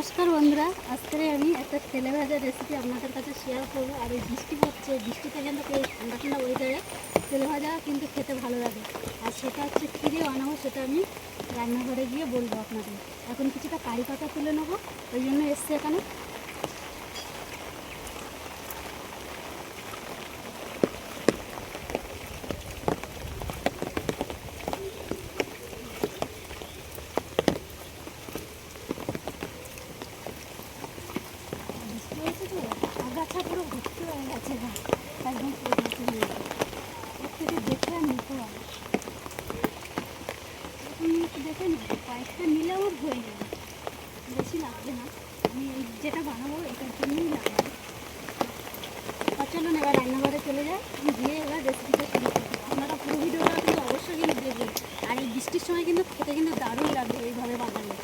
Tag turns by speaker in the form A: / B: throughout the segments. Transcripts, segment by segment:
A: নমস্কার বন্ধুরা, আজকে আমি একটা তেলে ভাজা রেসিপি আপনাদের কাছে শেয়ার করবো। আর এই বৃষ্টি পড়ছে, বৃষ্টিতে কিন্তু এই ঠান্ডা ঠান্ডা ওয়েদারে তেলে ভাজা কিন্তু খেতে ভালো লাগে। আর সেটা হচ্ছে কী দিয়ে বানাবো সেটা আমি রান্নাঘরে গিয়ে বলবো আপনাদের। এখন কিছুটা কারি পাতা তুলে নেবো, ওই জন্য এসছি এখানে। আগাছা পুরো ভর্তি হয়ে গেছে, একদম পুরো ভর্তি হয়ে গেছে। এর থেকে দেখে আর নিতে হবে, একটু দেখে নিই, কয়েকটা নিলে আমার হয়ে যাবে, বেশি লাগবে না। আমি যেটা বানাবো এটার জন্যই লাগবে। আর চলুন এবার রান্নাঘরে চলে যাই, গিয়ে এবার রেসিপিটা শুরু করবো। আপনারা পুরো ভিডিওটা কিন্তু অবশ্যই কিন্তু দেখবেন। আর এই বৃষ্টির সময় কিন্তু খেতে কিন্তু দারুণ লাগবে এইভাবে বানালে।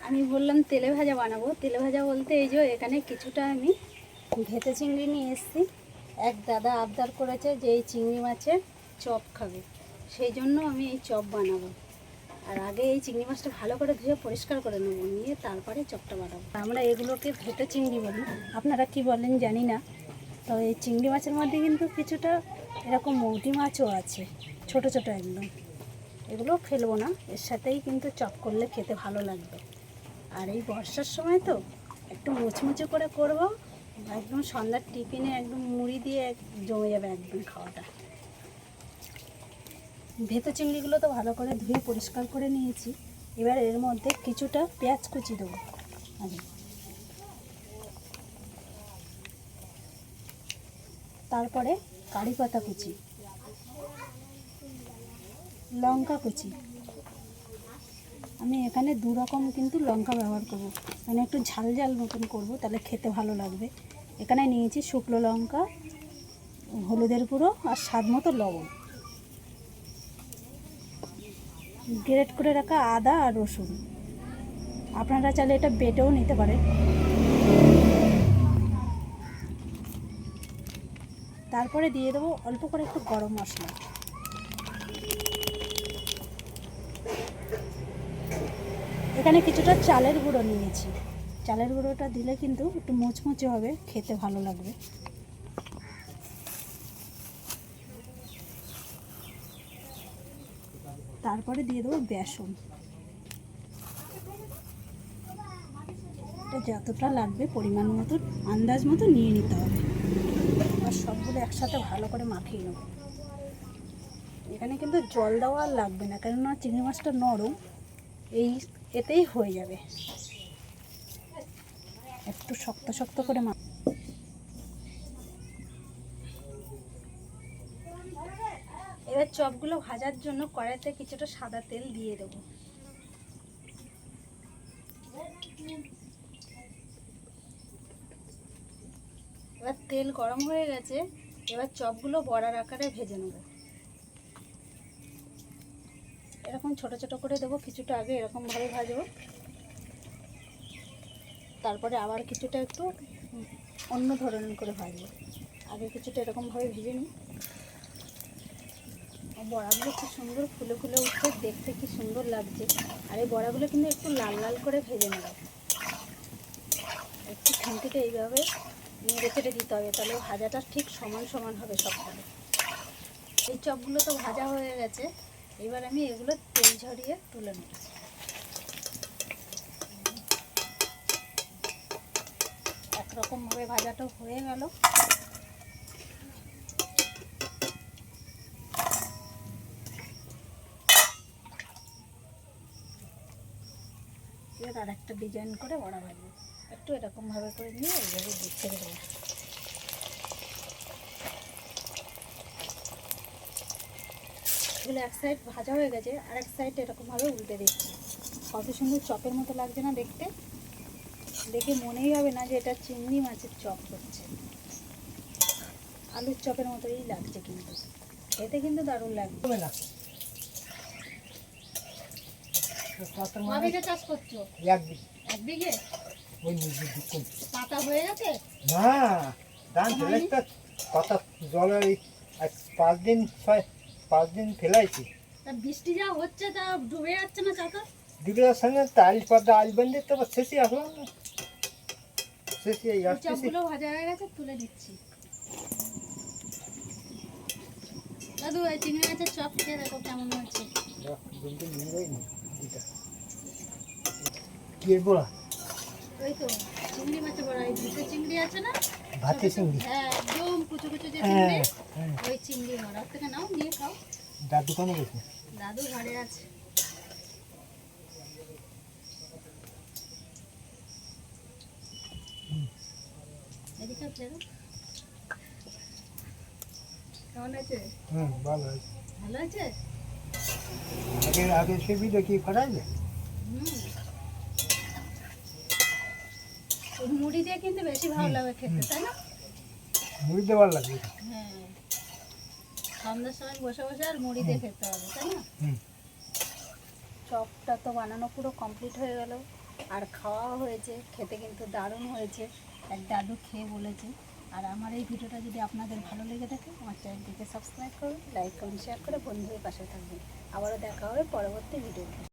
A: আমি বললাম তেলে ভাজা বানাবো। তেলে ভাজা বলতে এই যে এখানে কিছুটা আমি ভেতে চিংড়ি নিয়ে এসেছি। এক দাদা আবদার করেছে যে এই চিংড়ি মাছের চপ খাবে, সেই জন্য আমি এই চপ বানাবো। আর আগে এই চিংড়ি মাছটা ভালো করে ধুয়ে পরিষ্কার করে নেবো, নিয়ে তারপরে চপটা বানাবো। আমরা এগুলোকে ভেটে চিংড়ি বলি, আপনারা কি বলেন জানি না। তো এই চিংড়ি মাছের মধ্যে কিন্তু কিছুটা এরকম মৌটি মাছও আছে, ছোট ছোট একদম। এগুলো ফেলবো না, এর সাথেই কিন্তু চপ করলে খেতে ভালো লাগবে। আর এই বর্ষার সময় তো একটু মুচমুচে করে করব, একদম সন্ধ্যার টিফিনে একদম মুড়ি দিয়ে জমে যাবে একদম খাওয়াটা। ভেতো চিংড়িগুলো তো ভালো করে ধুয়ে পরিষ্কার করে নিয়েছি। এবার এর মধ্যে কিছুটা পেঁয়াজ কুচি দেবো আগে, তারপরে কারি পাতা কুচি, লঙ্কা কুচি। আমি এখানে দু রকম কিন্তু লঙ্কা ব্যবহার করব, মানে একটু ঝাল ঝাল মতন করব, তাহলে খেতে ভালো লাগবে। এখানে নিয়েছি শুকনো লঙ্কা, হলুদের গুঁড়ো আর স্বাদ মতো লবণ, গ্রেট করে রাখা আদা আর রসুন। আপনারা চাইলে এটা বেটেও নিতে পারেন। তারপরে দিয়ে দেবো অল্প করে একটু গরম মশলা। এখানে কিছুটা চালের গুঁড়ো নিয়েছি, চালের গুঁড়োটা দিলে কিন্তু একটু মুচমুচে হবে, খেতে ভালো লাগবে। তারপরে দিয়ে দেবো বেসন, এটা যতটা লাগবে পরিমাণ মতো আন্দাজ মতো নিয়ে নিতে হবে। আর সবগুলো একসাথে ভালো করে মাখিয়ে নেব। এখানে কিন্তু জল দেওয়া আর লাগবে না, কেননা চিংড়ি মাছটা নরম, এই এতেই হয়ে যাবে। একটু শক্ত শক্ত করে এবার চপগুলো ভাজার জন্য কড়াইতে কিছুটা সাদা তেল দিয়ে দেবো। এবার তেল গরম হয়ে গেছে, এবার চপগুলো বড়ার আকারে ভেজে নেব। এরকম ছোট ছোট করে দেবো, কিছুটা আগে এরকমভাবে ভাজবো, তারপরে আবার কিছুটা একটু অন্য ধরনের করে ভাজবো। আগে কিছুটা এরকমভাবে ভেজে নিই। বড়াগুলো খুব সুন্দর ফুলে ফুলে উঠছে, দেখতে কি সুন্দর লাগছে। আর এই বড়াগুলো কিন্তু একটু লাল লাল করে ভেজে নেব। একটু খুন্তিতে এইভাবে নেড়ে চেড়ে দিতে হবে, তাহলে ভাজাটা ঠিক সমান সমান হবে সবখানে। এই চপগুলো তো ভাজা হয়ে গেছে, এবার আমি এগুলো তেল ঝরিয়ে তুলে নেব। একরকমভাবে ভাজাটা হয়ে গেল। এবার আর একটা ডিজাইন করে বড়া ভাজবো, একটু এরকমভাবে করে নিয়ে এইভাবে ছেড়ে দেবো। এগুলো এক সাইড ভাজা হয়ে গেছে, আর এক সাইড এরকমভাবে উল্টে দিচ্ছি। কত সুন্দর চপের মতো লাগছে না দেখতে? দেখে মনেই হবে না যে এটা চিংড়ি মাছের চপ হচ্ছে, আলুর চপের মতোই লাগছে, কিন্তু এতে কিন্তু দারুণ লাগবে। চাষ করছো? এক বিঘে পাতা হয়ে গেছে
B: না, ধান ফেলাইতে পাতা জলের 5 দিন ফেলাইছি।
A: বৃষ্টি যা হচ্ছে তা ডুবে যাচ্ছে না চাষা?
B: দিদির সঙ্গে টাইল পর্দা আইল বেঁধে তো শেষই আসলাম না, শেষই এই
A: এই
B: আসতেছি।
A: চপগুলো ভাজা হয়ে গেছে, তুলে দিচ্ছি। দাদু এই চিংড়ি মাছের চপ খেয়ে দেখো কেমন হয়েছে।
B: কি বলা
A: ওই তো চিংড়ি মাছের বড়া, এই দুটো চিংড়ি আছে না,
B: ভাতে চিংড়ি?
A: হ্যাঁ একদম কুচো কুচো যে
B: হ্যাঁ
A: চিংড়ি,
B: হ্যাঁ।
A: ওই চিংড়ি বড়া। ওর থেকে নাও, নিয়ে খাও।
B: দাদু দোকানে গেছে।
A: দাদু ঘরে আছে। এদিকে ফেরো। কেমন আছে?
B: ভালো হয়েছে।
A: ভালো আছে?
B: আগে সে ভিডিও কি ফাটাইলে?
A: হুম। ওই মুড়ি দিয়ে কিন্তু বেশি ভালো লাগে খেতে, তাই না?
B: মুড়ি দেওয়ার লাগে।
A: হ্যাঁ, সন্ধ্যার সময় বসে বসে আর মুড়ি দিয়ে খেতে হবে, তাই না?
B: হুম।
A: চপটা তো বানানো পুরো কমপ্লিট হয়ে গেল, আর খাওয়াও হয়েছে। খেতে কিন্তু দারুণ হয়েছে, এক দাদু খেয়ে বলেছে। আর আমার এই ভিডিওটা যদি আপনাদের ভালো লেগে থাকে, আমার চ্যানেলটিকে সাবস্ক্রাইব করুন, লাইক করুন, শেয়ার করে বন্ধুদের পাশে থাকবেন। আবারও দেখা হবে পরবর্তী ভিডিওতে।